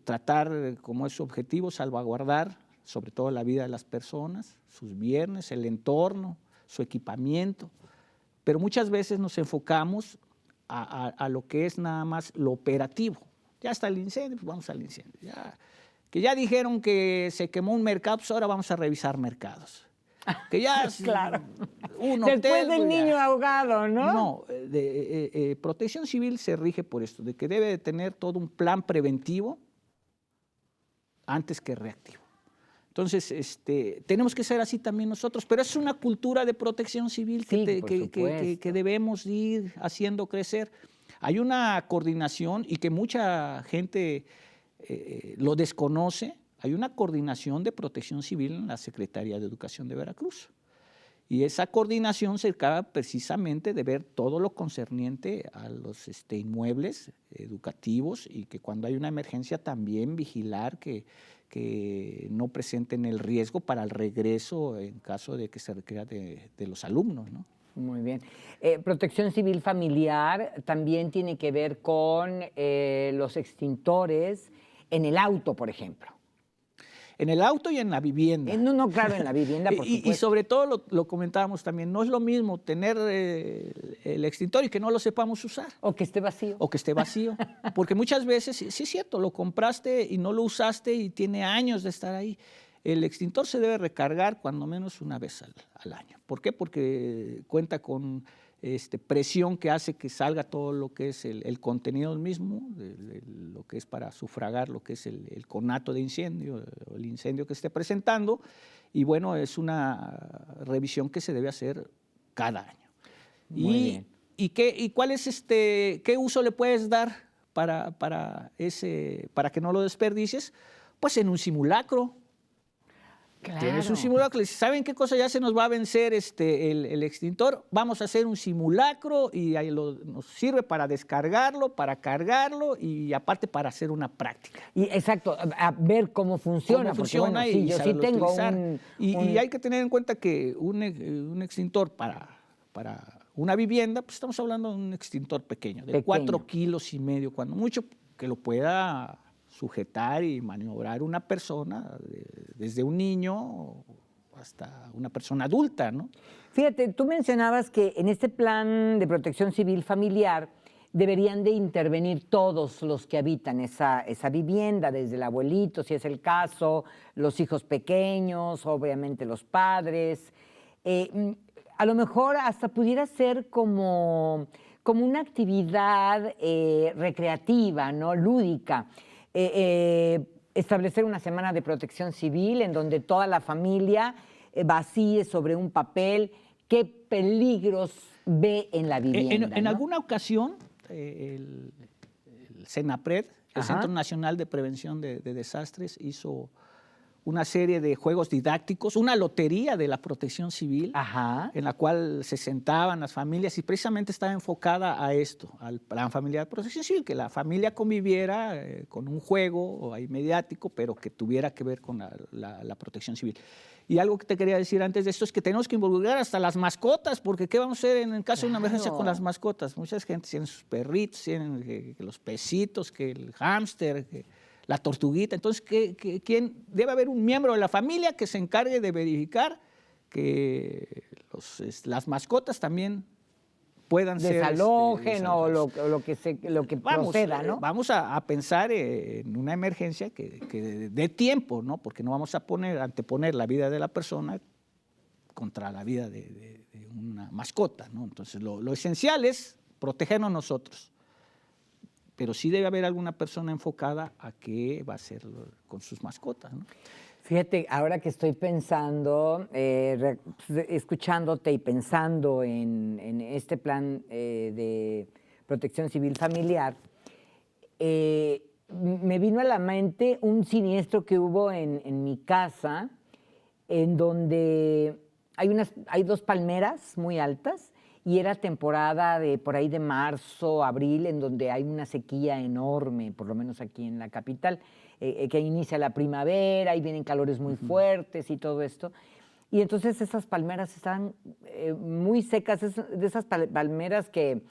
Tratar como es su objetivo salvaguardar sobre todo la vida de las personas, sus bienes, el entorno, su equipamiento, pero muchas veces nos enfocamos a lo que es nada más lo operativo. Ya está el incendio, pues vamos al incendio. Que ya dijeron que se quemó un mercado, pues ahora vamos a revisar mercados. Que ya claro. Después del niño ahogado, ¿no? No, Protección Civil se rige por esto, de que debe de tener todo un plan preventivo antes que reactivo. Entonces, tenemos que ser así también nosotros, pero es una cultura de protección civil que debemos ir haciendo crecer. Hay una coordinación y que mucha gente lo desconoce. Hay una coordinación de protección civil en la Secretaría de Educación de Veracruz. Y esa coordinación se encarga precisamente de ver todo lo concerniente a los inmuebles educativos y que cuando hay una emergencia también vigilar que que no presenten el riesgo para el regreso en caso de que se requiera de los alumnos, ¿no? Muy bien. Protección civil familiar también tiene que ver con los extintores en el auto, por ejemplo. En el auto y en la vivienda. No, claro, en la vivienda, por supuesto. Y sobre todo, lo comentábamos también, no es lo mismo tener el extintor y que no lo sepamos usar. O que esté vacío. O que esté vacío. Porque muchas veces, sí es cierto, lo compraste y no lo usaste y tiene años de estar ahí. El extintor se debe recargar cuando menos una vez al año. ¿Por qué? Porque cuenta con presión que hace que salga todo lo que es el contenido mismo, lo que es para sufragar lo que es el conato de incendio, el incendio que esté presentando, y bueno, es una revisión que se debe hacer cada año. Muy bien. ¿Y cuál es qué uso le puedes dar para que no lo desperdicies? Pues en un simulacro. Claro. Tienes un simulacro, le dices, ¿saben qué cosa ya se nos va a vencer el extintor? Vamos a hacer un simulacro y ahí nos sirve para descargarlo, para cargarlo y aparte para hacer una práctica. Y exacto, a ver cómo funciona. Cómo funciona porque, bueno, y yo sí saberlo tengo utilizar. Y hay que tener en cuenta que un extintor para una vivienda, pues estamos hablando de un extintor pequeño, de 4,5 kilos, cuando mucho, que lo pueda sujetar y maniobrar una persona, desde un niño hasta una persona adulta, ¿no? Fíjate, tú mencionabas que en este plan de protección civil familiar deberían de intervenir todos los que habitan esa vivienda, desde el abuelito, si es el caso, los hijos pequeños, obviamente los padres. A lo mejor hasta pudiera ser como una actividad recreativa, ¿no? Lúdica. Establecer una semana de protección civil en donde toda la familia vacíe sobre un papel qué peligros ve en la vivienda. En ¿no? alguna ocasión, el CENAPRED, el Centro Nacional de Prevención de Desastres, hizo una serie de juegos didácticos, una lotería de la protección civil, en la cual se sentaban las familias y precisamente estaba enfocada a esto, al plan familiar de protección civil, que la familia conviviera con un juego ahí mediático, pero que tuviera que ver con la protección civil. Y algo que te quería decir antes de esto es que tenemos que involucrar hasta las mascotas, porque ¿qué vamos a hacer en el caso de una emergencia con las mascotas? Muchas gente tienen sus perritos, tienen que los pesitos, que el hámster, que la tortuguita. Entonces, ¿quién? Debe haber un miembro de la familia que se encargue de verificar que las mascotas también puedan desalojen ser o lo que proceda, ¿no? Vamos a pensar en una emergencia que dé tiempo, ¿no? Porque no vamos a anteponer la vida de la persona contra la vida de una mascota, ¿no? Entonces, lo esencial es protegernos nosotros. Pero sí debe haber alguna persona enfocada a qué va a hacer con sus mascotas, ¿no? Fíjate, ahora que estoy pensando, escuchándote y pensando en este plan de protección civil familiar, me vino a la mente un siniestro que hubo en mi casa, en donde hay 2 palmeras muy altas, y era temporada de por ahí de marzo, abril, en donde hay una sequía enorme, por lo menos aquí en la capital, que inicia la primavera y vienen calores muy fuertes y todo esto. Y entonces esas palmeras estaban muy secas, de esas palmeras que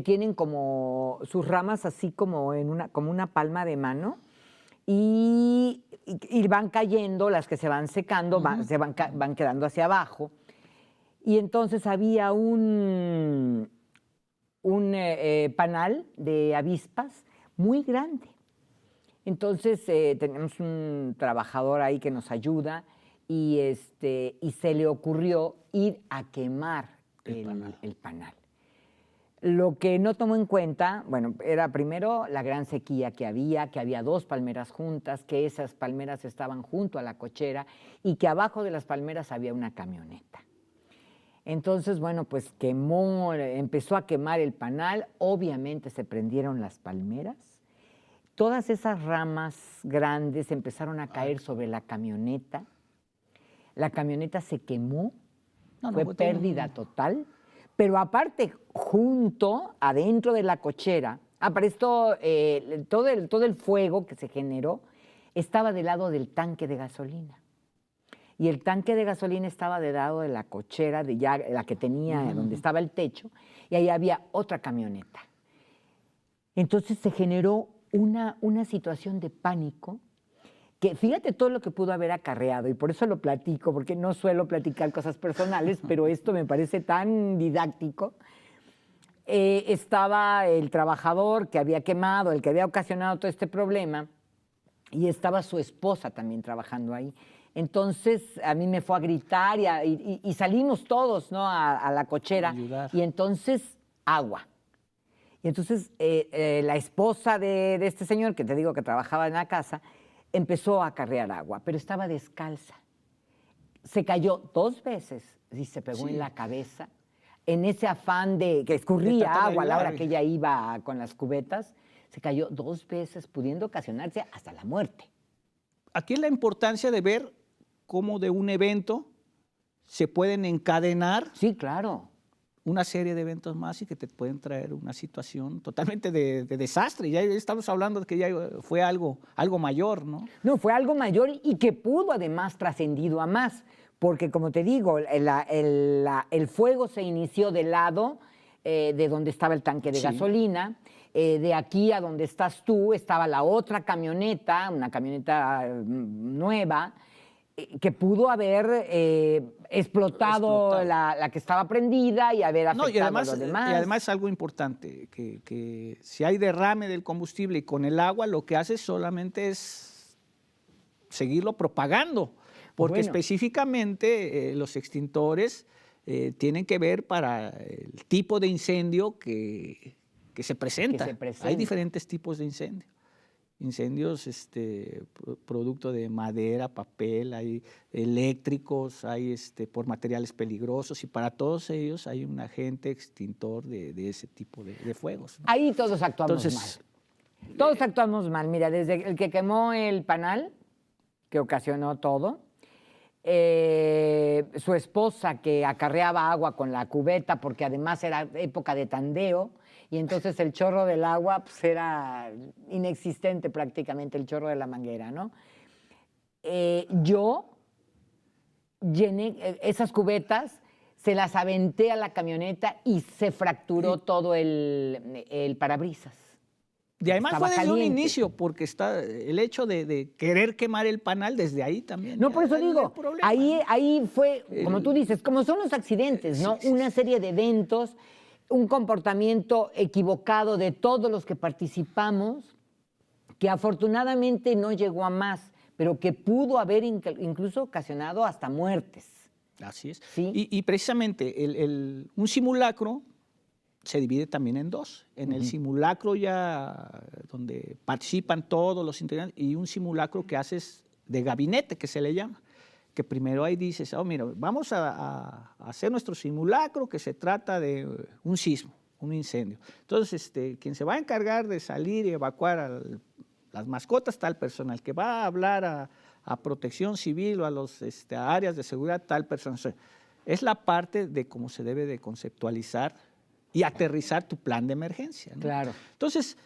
tienen como sus ramas así como una palma de mano, y van cayendo, las que se van secando, van quedando hacia abajo. Y entonces había un panal de avispas muy grande. Entonces tenemos un trabajador ahí que nos ayuda y se le ocurrió ir a quemar el panal. Lo que no tomó en cuenta, bueno, era primero la gran sequía que había 2 palmeras juntas, que esas palmeras estaban junto a la cochera y que abajo de las palmeras había una camioneta. Entonces, bueno, pues empezó a quemar el panal, obviamente se prendieron las palmeras, todas esas ramas grandes empezaron a caer sobre la camioneta se quemó, fue pérdida total, pero aparte, adentro de la cochera, apareció todo el fuego que se generó, estaba del lado del tanque de gasolina. Y el tanque de gasolina estaba del lado de la cochera, de ya, la que tenía, donde estaba el techo, y ahí había otra camioneta. Entonces se generó una situación de pánico que fíjate todo lo que pudo haber acarreado, y por eso lo platico, porque no suelo platicar cosas personales, pero esto me parece tan didáctico. Estaba el trabajador que había quemado, el que había ocasionado todo este problema, y estaba su esposa también trabajando ahí. Entonces a mí me fue a gritar y salimos todos, ¿no?, a la cochera. Y entonces agua. Y entonces la esposa de este señor, que te digo que trabajaba en la casa, empezó a acarrear agua, pero estaba descalza. Se cayó 2 veces y se pegó en la cabeza. En ese afán de que escurría agua a la hora que ella iba con las cubetas, se cayó 2 veces, pudiendo ocasionarse hasta la muerte. Aquí es la importancia de ver cómo de un evento se pueden encadenar. Sí, claro. Una serie de eventos más y que te pueden traer una situación totalmente de desastre. Ya estamos hablando de que ya fue algo mayor, ¿no? No, fue algo mayor y que pudo además trascendido a más, porque como te digo, el fuego se inició del lado de donde estaba el tanque de gasolina. De aquí a donde estás tú estaba la otra camioneta, una camioneta nueva, que pudo haber explotado la que estaba prendida y haber afectado a los demás. Y además es algo importante, que si hay derrame del combustible y con el agua, lo que hace solamente es seguirlo propagando, porque específicamente los extintores tienen que ver para el tipo de incendio que se presenta. Hay diferentes tipos de incendio. Incendios producto de madera, papel, hay eléctricos, hay por materiales peligrosos, y para todos ellos hay un agente extintor de ese tipo de fuegos, ¿no? Ahí todos actuamos mal. Todos actuamos mal. Mira, desde el que quemó el panal, que ocasionó todo, su esposa que acarreaba agua con la cubeta, porque además era época de tandeo, y entonces el chorro del agua pues, era inexistente prácticamente, el chorro de la manguera, ¿no? Yo llené esas cubetas, se las aventé a la camioneta y se fracturó todo el parabrisas. Y además fue desde un inicio, porque está el hecho de querer quemar el panal desde ahí también. No, por eso digo, ahí fue, como tú dices, como son los accidentes, ¿no? Una serie de eventos, un comportamiento equivocado de todos los que participamos, que afortunadamente no llegó a más, pero que pudo haber incluso ocasionado hasta muertes. Así es. ¿Sí? Y precisamente un simulacro se divide también en 2. En el simulacro ya donde participan todos los integrantes, y un simulacro que haces de gabinete, que se le llama. Que primero ahí dices, mira, vamos a hacer nuestro simulacro, que se trata de un sismo, un incendio. Entonces, quien se va a encargar de salir y evacuar a las mascotas, tal persona, el que va a hablar a protección civil o a los a áreas de seguridad, tal persona. Es la parte de cómo se debe de conceptualizar y aterrizar tu plan de emergencia, ¿no? Claro. Entonces,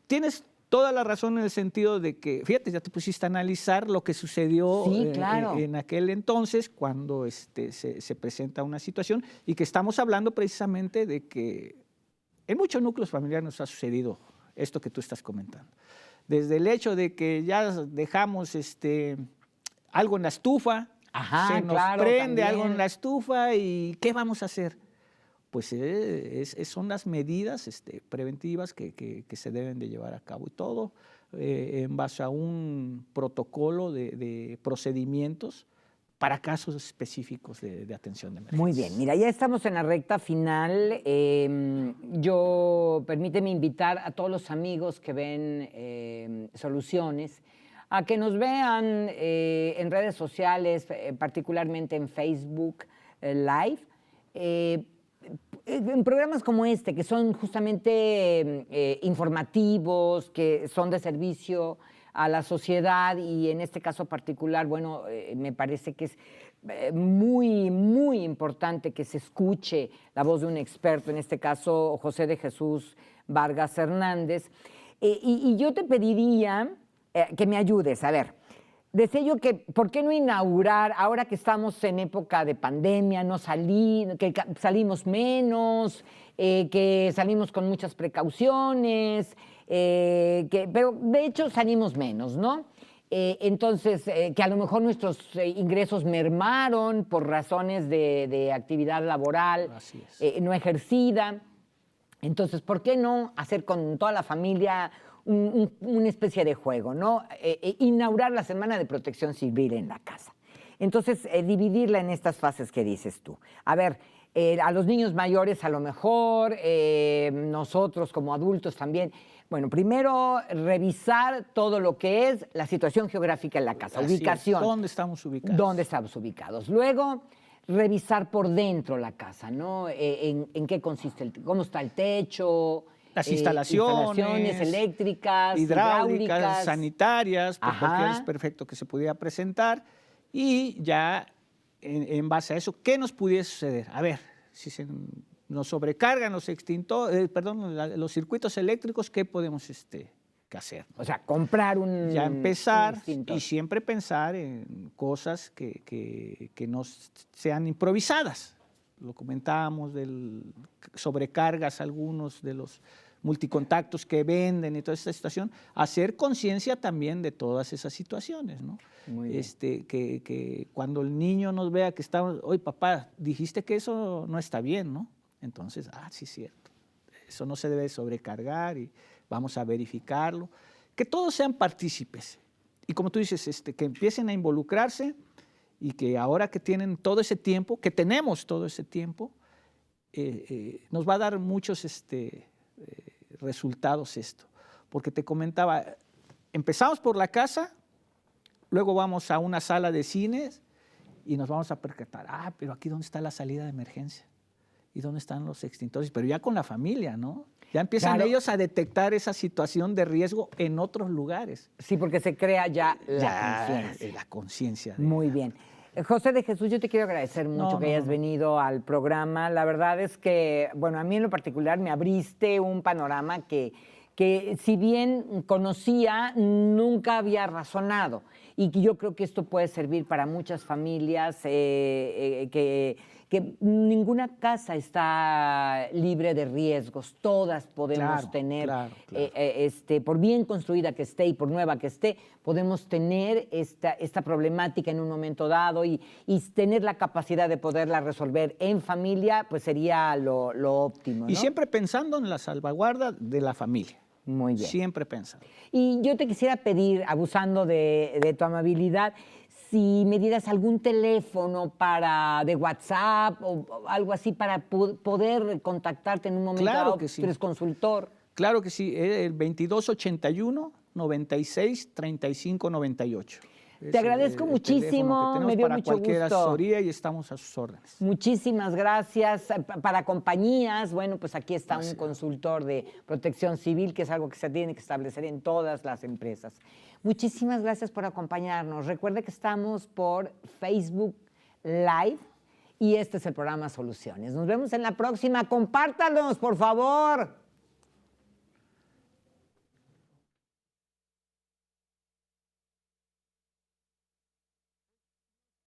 tienes toda la razón en el sentido de que, fíjate, ya te pusiste a analizar lo que sucedió en aquel entonces cuando se presenta una situación, y que estamos hablando precisamente de que en muchos núcleos familiares nos ha sucedido esto que tú estás comentando. Desde el hecho de que ya dejamos algo en la estufa, se nos prende algo en la estufa, y ¿qué vamos a hacer? Pues son las medidas preventivas que se deben de llevar a cabo, y todo en base a un protocolo de procedimientos para casos específicos de atención de emergencia. Muy bien, mira, ya estamos en la recta final. Permíteme invitar a todos los amigos que ven Soluciones a que nos vean en redes sociales, particularmente en Facebook Live, en programas como este, que son justamente informativos, que son de servicio a la sociedad, y en este caso particular, bueno, me parece que es muy, muy importante que se escuche la voz de un experto, en este caso José de Jesús Vargas Hernández. Y yo te pediría que me ayudes. A ver, decía yo que, ¿por qué no inaugurar, ahora que estamos en época de pandemia, que salimos menos, que salimos con muchas precauciones, pero de hecho salimos menos, ¿no? Entonces, que a lo mejor nuestros ingresos mermaron por razones de actividad laboral no ejercida. Entonces, ¿por qué no hacer con toda la familia una especie de juego, ¿no? Inaugurar la Semana de Protección Civil en la casa. Entonces, dividirla en estas fases que dices tú. A ver, a los niños mayores a lo mejor, nosotros como adultos también. Bueno, primero revisar todo lo que es la situación geográfica en la casa, Así ubicación. es. ¿Dónde estamos ubicados? ¿Dónde estamos ubicados? Luego, revisar por dentro la casa, ¿no? En qué consiste, cómo está el techo, las instalaciones eléctricas, hidráulicas, sanitarias, por Ajá. cualquier desperfecto que se pudiera presentar, y ya en base a eso, ¿qué nos pudiese suceder? A ver, si nos sobrecargan los los circuitos eléctricos, ¿qué podemos que hacer? O sea, comprar ya empezar extintor. Y siempre pensar en cosas que no sean improvisadas. Lo comentábamos sobrecargas algunos de los multicontactos que venden y toda esta situación, hacer conciencia también de todas esas situaciones, ¿no? Muy bien. Que cuando el niño nos vea que estamos, oye papá, dijiste que eso no está bien, ¿no? Entonces, sí es cierto, eso no se debe sobrecargar y vamos a verificarlo, que todos sean partícipes y como tú dices, que empiecen a involucrarse y que ahora que tienen todo ese tiempo, que tenemos todo ese tiempo, nos va a dar muchos resultados esto. Porque te comentaba, empezamos por la casa, luego vamos a una sala de cines y nos vamos a percatar, pero aquí ¿dónde está la salida de emergencia? ¿Y dónde están los extintores? Pero ya con la familia, ¿no? Ya empiezan ellos a detectar esa situación de riesgo en otros lugares. Sí, porque se crea ya la conciencia. La conciencia. Muy bien. José de Jesús, yo te quiero agradecer mucho que hayas venido al programa. La verdad es que, bueno, a mí en lo particular me abriste un panorama que si bien conocía, nunca había razonado. Y que yo creo que esto puede servir para muchas familias, que ninguna casa está libre de riesgos. Todas podemos tener, por bien construida que esté y por nueva que esté, podemos tener esta problemática en un momento dado y tener la capacidad de poderla resolver en familia, pues sería lo óptimo, ¿no? Y siempre pensando en la salvaguarda de la familia. Muy bien. Siempre pensando. Y yo te quisiera pedir, abusando de tu amabilidad, si me dieras algún teléfono de WhatsApp o algo así para poder contactarte en un momento dado. Que sí. Tú eres consultor. Claro que sí, el 2281-96-3598. Te agradezco muchísimo, me dio mucho gusto. Cualquier asesoría y estamos a sus órdenes. Muchísimas gracias. Para compañías, bueno, pues aquí está un consultor de protección civil, que es algo que se tiene que establecer en todas las empresas. Muchísimas gracias por acompañarnos. Recuerde que estamos por Facebook Live y este es el programa Soluciones. Nos vemos en la próxima. Compártanos, por favor.